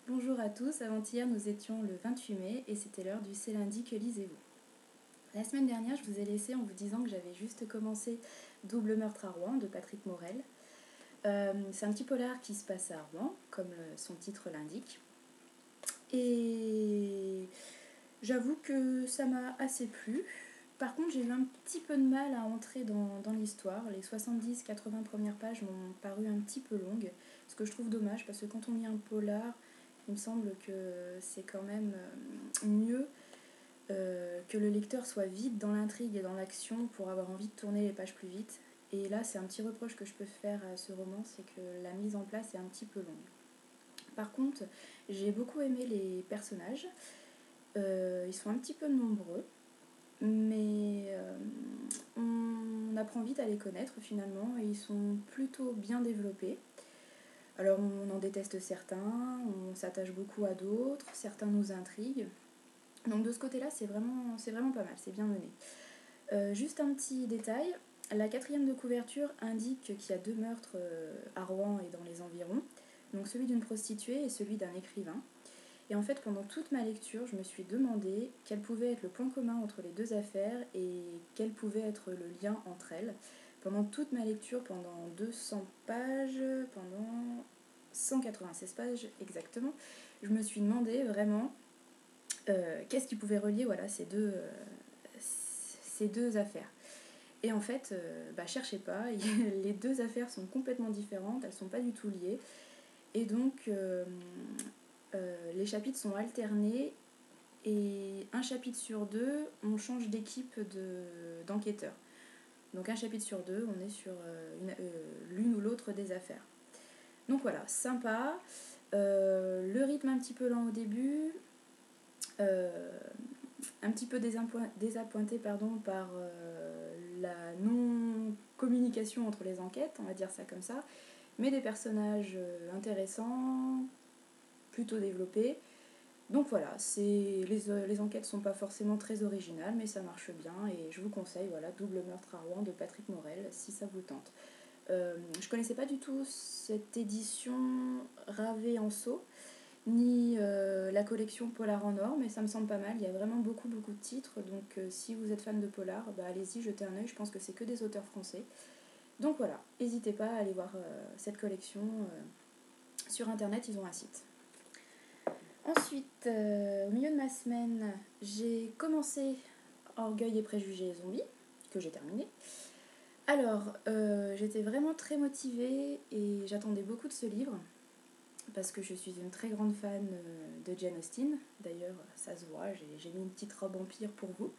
Bonjour à tous, avant-hier nous étions le 28 mai et c'était l'heure du C'est lundi que lisez-vous. La semaine dernière je vous ai laissé en vous disant que j'avais juste commencé Double meurtre à Rouen de Patrick Morel. C'est un petit polar qui se passe à Rouen, comme son titre l'indique. Et j'avoue que ça m'a assez plu. Par contre j'ai eu un petit peu de mal à entrer dans l'histoire. Les 70-80 premières pages m'ont paru un petit peu longues, ce que je trouve dommage parce que quand on lit un polar, il me semble que c'est quand même mieux que le lecteur soit vite dans l'intrigue et dans l'action pour avoir envie de tourner les pages plus vite. Et là, c'est un petit reproche que je peux faire à ce roman, c'est que la mise en place est un petit peu longue. Par contre, j'ai beaucoup aimé les personnages. Ils sont un petit peu nombreux, mais on apprend vite à les connaître finalement et ils sont plutôt bien développés. Alors on en déteste certains, on s'attache beaucoup à d'autres, certains nous intriguent. Donc de ce côté-là, c'est vraiment pas mal, c'est bien mené. Juste un petit détail, la quatrième de couverture indique qu'il y a deux meurtres à Rouen et dans les environs, donc celui d'une prostituée et celui d'un écrivain. Et en fait, pendant toute ma lecture, je me suis demandé quel pouvait être le point commun entre les deux affaires et quel pouvait être le lien entre elles. Pendant toute ma lecture, pendant 200 pages, pendant 196 pages exactement, je me suis demandé vraiment qu'est-ce qui pouvait relier voilà, ces deux affaires. Et en fait, cherchez pas, les deux affaires sont complètement différentes, elles sont pas du tout liées. Et donc, les chapitres sont alternés et un chapitre sur deux, on change d'équipe d'enquêteurs. Donc un chapitre sur deux, on est sur l'une ou l'autre des affaires. Donc voilà, sympa. Le rythme un petit peu lent au début. Un petit peu désappointé par la non-communication entre les enquêtes, on va dire ça comme ça, mais des personnages intéressants, plutôt développés. Donc voilà, les enquêtes sont pas forcément très originales, mais ça marche bien et je vous conseille voilà, Double meurtre à Rouen de Patrick Morel si ça vous tente. Je connaissais pas du tout cette édition Ravet en Sceaux, ni la collection Polar en or, mais ça me semble pas mal. Il y a vraiment beaucoup de titres, donc si vous êtes fan de Polar, allez-y, jetez un œil. Je pense que c'est que des auteurs français. Donc voilà, n'hésitez pas à aller voir cette collection. Sur internet, ils ont un site. Ensuite, au milieu de ma semaine, j'ai commencé Orgueil et préjugés et zombies, que j'ai terminé. Alors, j'étais vraiment très motivée et j'attendais beaucoup de ce livre parce que je suis une très grande fan de Jane Austen. D'ailleurs, ça se voit, j'ai mis une petite robe empire pour vous.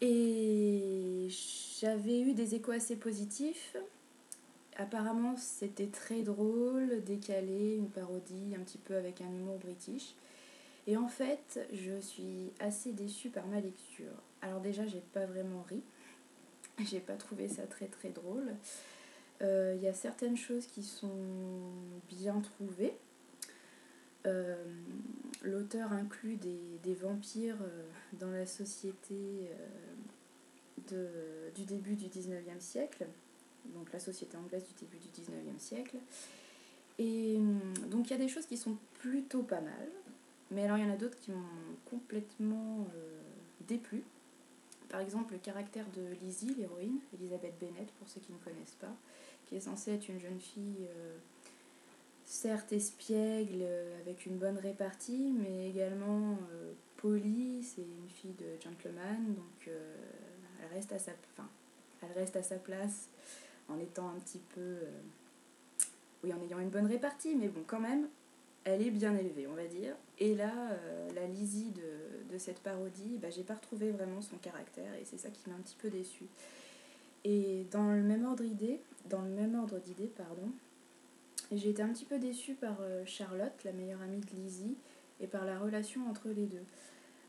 Et j'avais eu des échos assez positifs. Apparemment, c'était très drôle, décalé, une parodie, un petit peu avec un humour british. Et en fait, je suis assez déçue par ma lecture. Alors déjà, j'ai pas vraiment ri. J'ai pas trouvé ça très très drôle. Y a certaines choses qui sont bien trouvées. L'auteur inclut des vampires dans la société du début du 19e siècle, donc la société anglaise du début du 19e siècle. Et donc il y a des choses qui sont plutôt pas mal, mais alors il y en a d'autres qui m'ont complètement déplu. Par exemple, le caractère de Lizzie, l'héroïne, Elizabeth Bennet, pour ceux qui ne connaissent pas, qui est censée être une jeune fille certes espiègle, avec une bonne répartie, mais également polie. C'est une fille de gentleman, donc elle reste à sa place en étant un petit peu... oui, en ayant une bonne répartie, mais bon, quand même, elle est bien élevée, on va dire. Et là, la Lizzie de cette parodie, j'ai pas retrouvé vraiment son caractère, et c'est ça qui m'a un petit peu déçue. Et dans le même ordre d'idée, j'ai été un petit peu déçue par Charlotte, la meilleure amie de Lizzie, et par la relation entre les deux.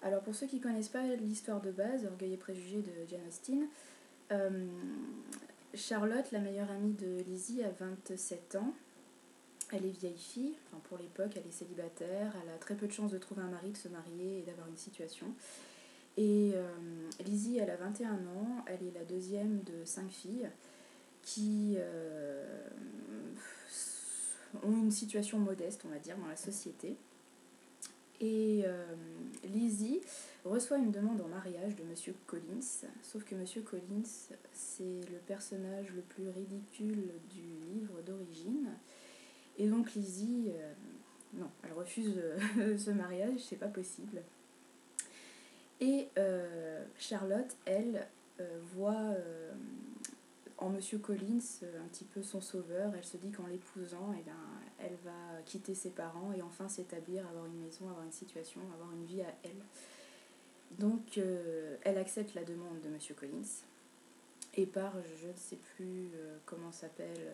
Alors pour ceux qui ne connaissent pas l'histoire de base, Orgueil et préjugés de Jane Austen, Charlotte, la meilleure amie de Lizzie, a 27 ans. Elle est vieille fille, enfin pour l'époque elle est célibataire, elle a très peu de chances de trouver un mari, de se marier et d'avoir une situation. Et Lizzie, elle a 21 ans, elle est la deuxième de 5 filles qui ont une situation modeste, on va dire, dans la société. Et Lizzie reçoit une demande en mariage de Monsieur Collins, sauf que Monsieur Collins, c'est le personnage le plus ridicule du livre d'origine. Et donc Lizzie, non, elle refuse ce mariage, c'est pas possible. Et Charlotte, elle, voit en Monsieur Collins un petit peu son sauveur. Elle se dit qu'en l'épousant, eh bien, elle va quitter ses parents et enfin s'établir, avoir une maison, avoir une situation, avoir une vie à elle. Donc elle accepte la demande de Monsieur Collins et part, je ne sais plus comment s'appelle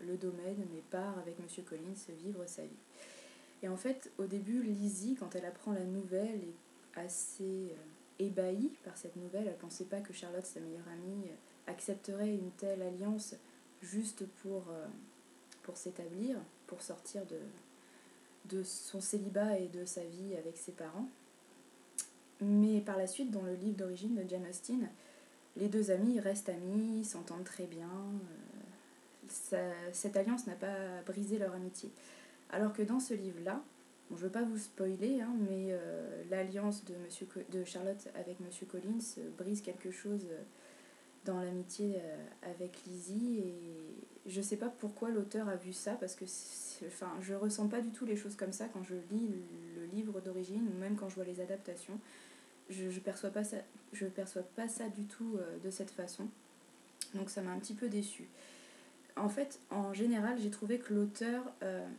le domaine, mais part avec Monsieur Collins vivre sa vie. Et en fait, au début, Lizzie, quand elle apprend la nouvelle, est assez ébahie par cette nouvelle. Elle ne pensait pas que Charlotte, sa meilleure amie, accepterait une telle alliance juste pour s'établir, pour sortir de son célibat et de sa vie avec ses parents. Mais par la suite, dans le livre d'origine de Jane Austen, les deux amis restent amis, s'entendent très bien. Cette alliance n'a pas brisé leur amitié. Alors que dans ce livre-là, bon, je ne veux pas vous spoiler, hein, mais l'alliance de Charlotte avec Monsieur Collins brise quelque chose dans l'amitié avec Lizzie. Et je ne sais pas pourquoi l'auteur a vu ça, parce que je ne ressens pas du tout les choses comme ça quand je lis le livre d'origine, ou même quand je vois les adaptations. Je ne perçois pas ça du tout de cette façon. Donc ça m'a un petit peu déçue. En fait, en général, j'ai trouvé que l'auteur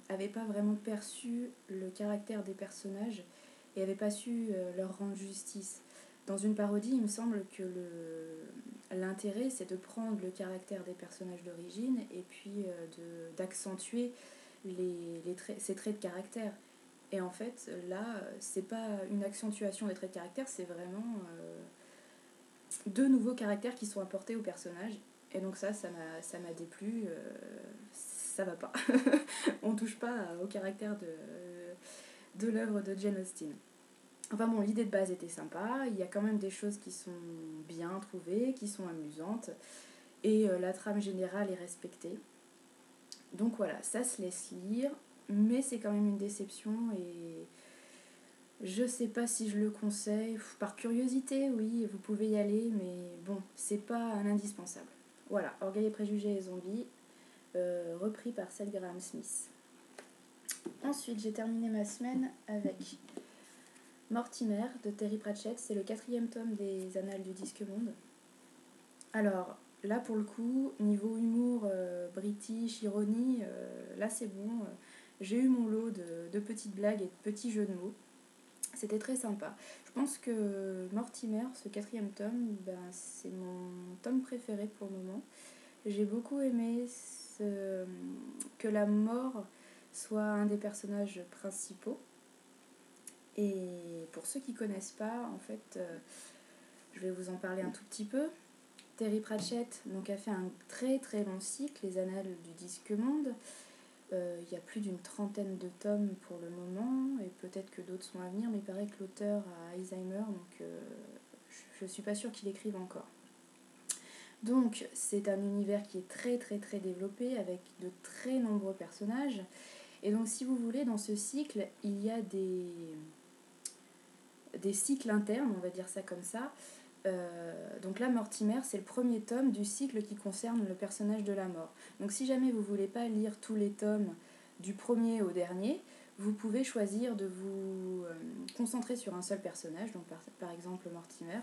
avait pas vraiment perçu le caractère des personnages et avait pas su leur rendre justice. Dans une parodie, il me semble que l'intérêt, c'est de prendre le caractère des personnages d'origine et puis d'accentuer ces traits de caractère. Et en fait, là, c'est pas une accentuation des traits de caractère, c'est vraiment deux nouveaux caractères qui sont apportés au personnage. Et donc ça m'a déplu, ça va pas. On touche pas au caractère de l'œuvre de Jane Austen. Enfin bon, l'idée de base était sympa, il y a quand même des choses qui sont bien trouvées, qui sont amusantes, et la trame générale est respectée. Donc voilà, ça se laisse lire, mais c'est quand même une déception, et je sais pas si je le conseille. Par curiosité, oui, vous pouvez y aller, mais bon, c'est pas un indispensable. Voilà, Orgueil et préjugés et zombies, repris par Seth Graham Smith. Ensuite, j'ai terminé ma semaine avec Mortimer de Terry Pratchett. C'est le 4e tome des Annales du Disque Monde. Alors, là pour le coup, niveau humour, british, ironie, là c'est bon. J'ai eu mon lot de petites blagues et de petits jeux de mots. C'était très sympa. Je pense que Mortimer, ce 4e tome, c'est mon tome préféré pour le moment. J'ai beaucoup aimé que la mort soit un des personnages principaux. Et pour ceux qui ne connaissent pas, en fait, je vais vous en parler un tout petit peu. Terry Pratchett donc, a fait un très très long cycle, les Annales du Disque Monde. Il y a plus d'une 30aine de tomes pour le moment, et peut-être que d'autres sont à venir, mais il paraît que l'auteur a Alzheimer, donc je ne suis pas sûre qu'il écrive encore. Donc c'est un univers qui est très très très développé, avec de très nombreux personnages. Et donc si vous voulez, dans ce cycle, il y a des cycles internes, on va dire ça comme ça. Donc là, Mortimer, c'est le premier tome du cycle qui concerne le personnage de la mort. Donc si jamais vous ne voulez pas lire tous les tomes du premier au dernier, vous pouvez choisir de vous concentrer sur un seul personnage, donc par exemple Mortimer.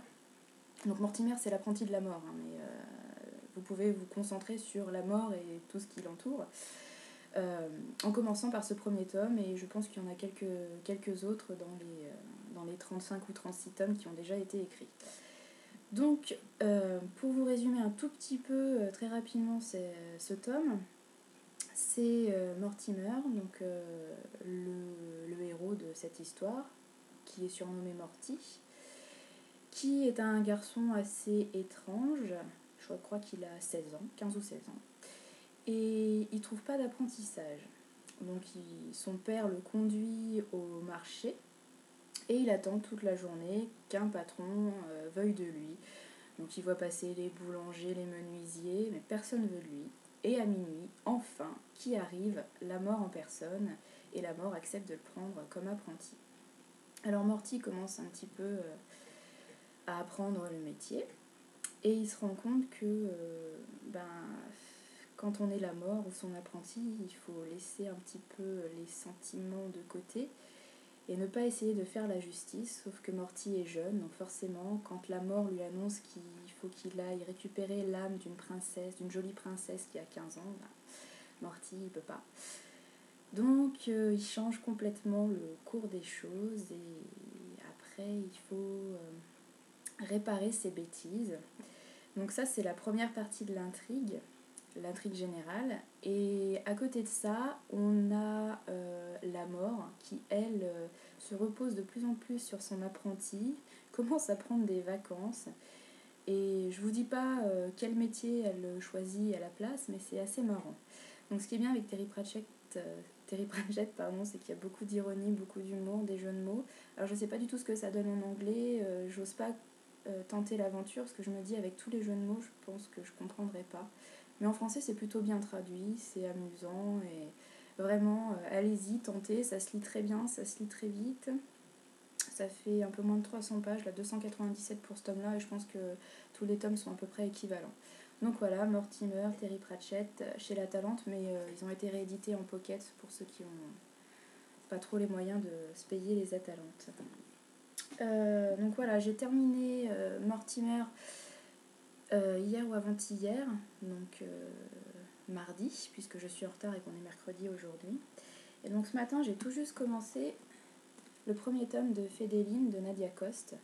Donc Mortimer, c'est l'apprenti de la mort, hein, mais vous pouvez vous concentrer sur la mort et tout ce qui l'entoure. En commençant par ce premier tome, et je pense qu'il y en a quelques autres dans les 35 ou 36 tomes qui ont déjà été écrits. Donc, pour vous résumer un tout petit peu, très rapidement, ce tome, c'est Mortimer, donc le héros de cette histoire, qui est surnommé Morty, qui est un garçon assez étrange. Je crois qu'il a 16 ans, 15 ou 16 ans, et il ne trouve pas d'apprentissage. Donc son père le conduit au marché, et il attend toute la journée qu'un patron veuille de lui. Donc il voit passer les boulangers, les menuisiers, mais personne ne veut de lui. Et à minuit, enfin, qui arrive? La mort en personne, et la mort accepte de le prendre comme apprenti. Alors Morty commence un petit peu à apprendre le métier, et il se rend compte que quand on est la mort ou son apprenti, il faut laisser un petit peu les sentiments de côté et ne pas essayer de faire la justice, sauf que Morty est jeune, donc forcément, quand la mort lui annonce qu'il faut qu'il aille récupérer l'âme d'une princesse, d'une jolie princesse qui a 15 ans, Morty il peut pas. Donc il change complètement le cours des choses et après il faut réparer ses bêtises. Donc ça c'est la première partie de l'intrigue générale. Et à côté de ça, on a la mort qui, elle, se repose de plus en plus sur son apprenti, commence à prendre des vacances. Et je vous dis pas quel métier elle choisit à la place, mais c'est assez marrant. Donc ce qui est bien avec Terry Pratchett, c'est qu'il y a beaucoup d'ironie, beaucoup d'humour, des jeux de mots. Alors je sais pas du tout ce que ça donne en anglais, j'ose pas tenter l'aventure parce que je me dis avec tous les jeux de mots, je pense que je comprendrai pas. Mais en français, c'est plutôt bien traduit, c'est amusant et vraiment, allez-y, tentez, ça se lit très bien, ça se lit très vite. Ça fait un peu moins de 300 pages, là, 297 pour ce tome-là, et je pense que tous les tomes sont à peu près équivalents. Donc voilà, Mortimer, Terry Pratchett, chez La Talente, mais ils ont été réédités en pocket pour ceux qui ont pas trop les moyens de se payer les Atalantes. Donc voilà, j'ai terminé Mortimer hier ou avant-hier, donc mardi, puisque je suis en retard et qu'on est mercredi aujourd'hui. Et donc ce matin, j'ai tout juste commencé le premier tome de Fédéline de Nadia Coste.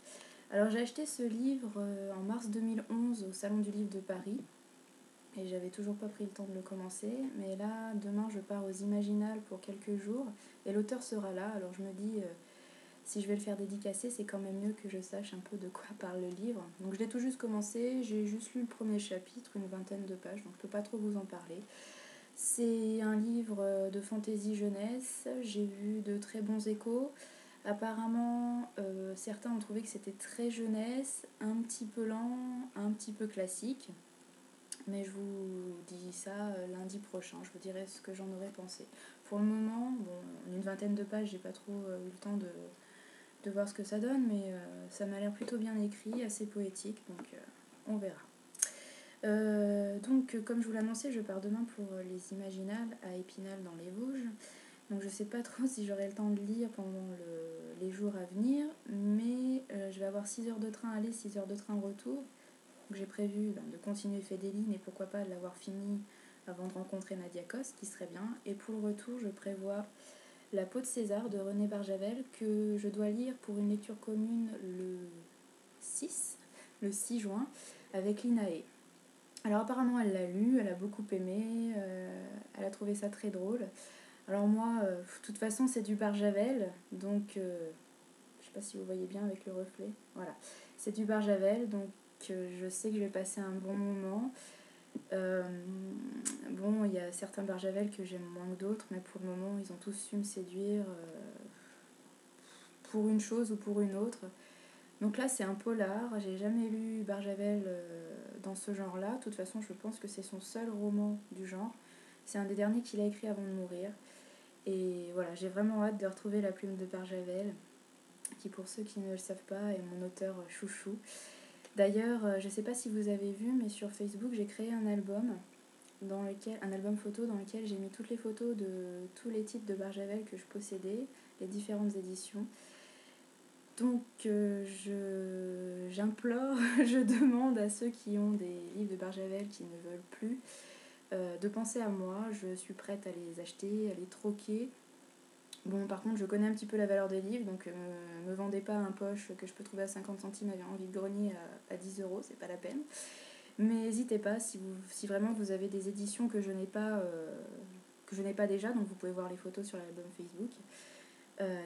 Alors j'ai acheté ce livre en mars 2011 au Salon du Livre de Paris, et j'avais toujours pas pris le temps de le commencer, mais là, demain, je pars aux Imaginales pour quelques jours, et l'auteur sera là, alors je me dis... si je vais le faire dédicacer, c'est quand même mieux que je sache un peu de quoi parle le livre. Donc je l'ai tout juste commencé, j'ai juste lu le premier chapitre, une vingtaine de pages, donc je peux pas trop vous en parler. C'est un livre de fantaisie jeunesse, j'ai vu de très bons échos. Apparemment, certains ont trouvé que c'était très jeunesse, un petit peu lent, un petit peu classique. Mais je vous dis ça lundi prochain, je vous dirai ce que j'en aurais pensé. Pour le moment, une vingtaine de pages, j'ai pas trop eu le temps de voir ce que ça donne, mais ça m'a l'air plutôt bien écrit, assez poétique, donc on verra. Donc comme je vous l'annonçais, je pars demain pour les Imaginales à Épinal dans les Vosges. Donc je sais pas trop si j'aurai le temps de lire pendant les jours à venir, mais je vais avoir 6 heures de train aller, 6 heures de train retour. Donc j'ai prévu de continuer Fédéline et pourquoi pas de l'avoir fini avant de rencontrer Nadia Coste, qui serait bien. Et pour le retour, je prévois La peau de César de René Barjavel, que je dois lire pour une lecture commune le 6 juin, avec Linae. Alors apparemment elle l'a lu, elle a beaucoup aimé, elle a trouvé ça très drôle. Alors moi, de toute façon c'est du Barjavel, donc je sais pas si vous voyez bien avec le reflet, voilà. C'est du Barjavel, donc je sais que je vais passer un bon moment. Il y a certains Barjavel que j'aime moins que d'autres, mais pour le moment ils ont tous su me séduire pour une chose ou pour une autre. Donc là c'est un polar, j'ai jamais lu Barjavel dans ce genre-là. De toute façon je pense que c'est son seul roman du genre. C'est un des derniers qu'il a écrit avant de mourir. Et voilà, j'ai vraiment hâte de retrouver la plume de Barjavel, qui pour ceux qui ne le savent pas est mon auteur chouchou. D'ailleurs, je ne sais pas si vous avez vu, mais sur Facebook j'ai créé un album photo dans lequel j'ai mis toutes les photos de tous les titres de Barjavel que je possédais, les différentes éditions. Donc j'implore, je demande à ceux qui ont des livres de Barjavel qui ne veulent plus de penser à moi. Je suis prête à les acheter, à les troquer. Bon, par contre, je connais un petit peu la valeur des livres, donc me vendez pas un poche que je peux trouver à 50 centimes en vide-grenier à 10 €, c'est pas la peine. Mais n'hésitez pas, si vraiment vous avez des éditions que je n'ai pas déjà, donc vous pouvez voir les photos sur l'album Facebook.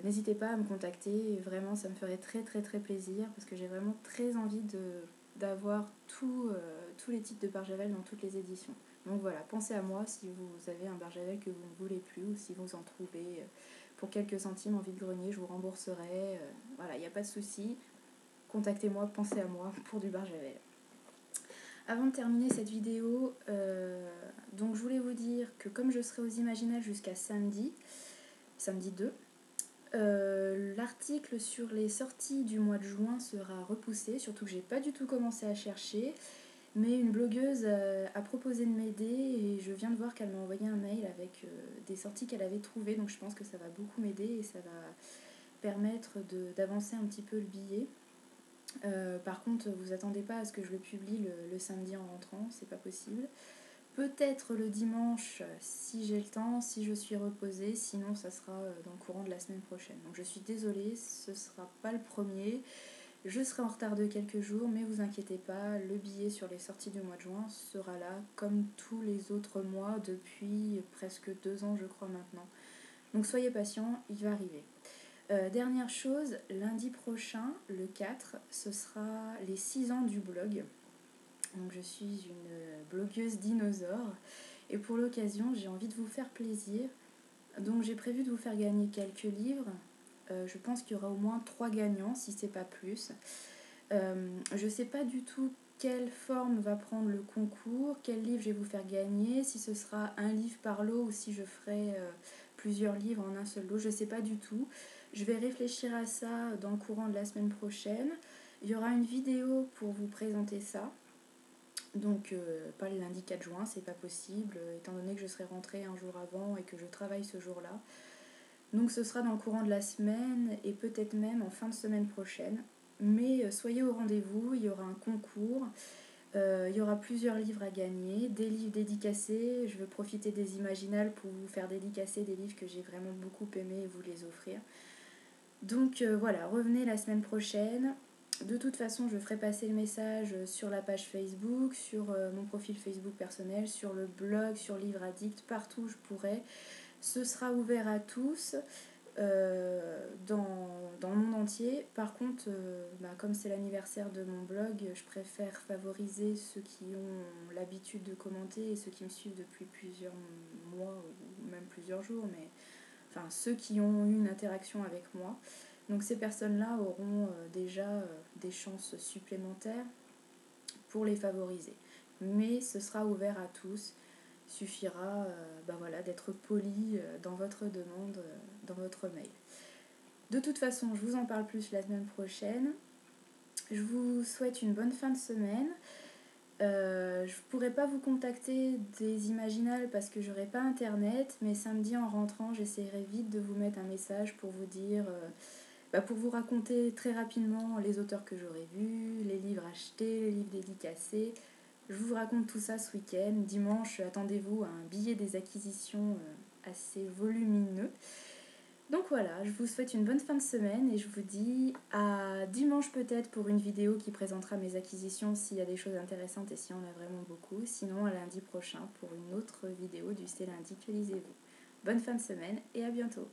N'hésitez pas à me contacter, vraiment ça me ferait très très très plaisir parce que j'ai vraiment très envie d'avoir tous les titres de Barjavel dans toutes les éditions. Donc voilà, pensez à moi si vous avez un Barjavel que vous ne voulez plus ou si vous en trouvez pour quelques centimes en vide-grenier, je vous rembourserai. Voilà, il n'y a pas de souci. Contactez-moi, pensez à moi pour du Barjavel. Avant de terminer cette vidéo, donc je voulais vous dire que comme je serai aux Imaginales jusqu'à samedi 2, l'article sur les sorties du mois de juin sera repoussé, surtout que j'ai pas du tout commencé à chercher, mais une blogueuse a proposé de m'aider et je viens de voir qu'elle m'a envoyé un mail avec des sorties qu'elle avait trouvées, donc je pense que ça va beaucoup m'aider et ça va permettre d'avancer un petit peu le billet. Par contre, vous attendez pas à ce que je le publie le samedi en rentrant, c'est pas possible. Peut-être le dimanche si j'ai le temps, si je suis reposée, sinon ça sera dans le courant de la semaine prochaine. Donc je suis désolée, ce sera pas le premier. Je serai en retard de quelques jours, mais vous inquiétez pas, le billet sur les sorties du mois de juin sera là comme tous les autres mois depuis presque 2 ans je crois maintenant. Donc soyez patients, il va arriver. Dernière chose, lundi prochain, le 4, ce sera les 6 ans du blog. Donc je suis une blogueuse dinosaure et pour l'occasion j'ai envie de vous faire plaisir. Donc j'ai prévu de vous faire gagner quelques livres. Je pense qu'il y aura au moins 3 gagnants si c'est pas plus. Je sais pas du tout quelle forme va prendre le concours, quel livre je vais vous faire gagner, si ce sera un livre par lot ou si je ferai plusieurs livres en un seul lot, je sais pas du tout. Je vais réfléchir à ça dans le courant de la semaine prochaine. Il y aura une vidéo pour vous présenter ça. Donc pas le lundi 4 juin, c'est pas possible, étant donné que je serai rentrée un jour avant et que je travaille ce jour-là. Donc ce sera dans le courant de la semaine et peut-être même en fin de semaine prochaine. Mais soyez au rendez-vous, il y aura un concours, il y aura plusieurs livres à gagner, des livres dédicacés. Je veux profiter des Imaginales pour vous faire dédicacer des livres que j'ai vraiment beaucoup aimés et vous les offrir. Donc voilà, revenez la semaine prochaine. De toute façon, je ferai passer le message sur la page Facebook, sur mon profil Facebook personnel, sur le blog, sur Livre Addict, partout où je pourrai. Ce sera ouvert à tous dans le monde entier. Par contre, comme c'est l'anniversaire de mon blog, je préfère favoriser ceux qui ont l'habitude de commenter et ceux qui me suivent depuis plusieurs mois ou même plusieurs jours, mais enfin ceux qui ont eu une interaction avec moi. Donc ces personnes-là auront déjà des chances supplémentaires pour les favoriser. Mais ce sera ouvert à tous. Il suffira d'être poli dans votre demande, dans votre mail. De toute façon, je vous en parle plus la semaine prochaine. Je vous souhaite une bonne fin de semaine. Je ne pourrai pas vous contacter des Imaginales parce que j'aurai pas internet, mais samedi en rentrant, j'essaierai vite de vous mettre un message pour vous dire, pour vous raconter très rapidement les auteurs que j'aurai vus, les livres achetés, les livres dédicacés. Je vous raconte tout ça ce week-end. Dimanche, attendez-vous à un billet des acquisitions assez volumineux. Donc voilà, je vous souhaite une bonne fin de semaine et je vous dis à dimanche peut-être pour une vidéo qui présentera mes acquisitions s'il y a des choses intéressantes et s'il y en a vraiment beaucoup. Sinon à lundi prochain pour une autre vidéo du C'est lundi que lisez-vous. Bonne fin de semaine et à bientôt.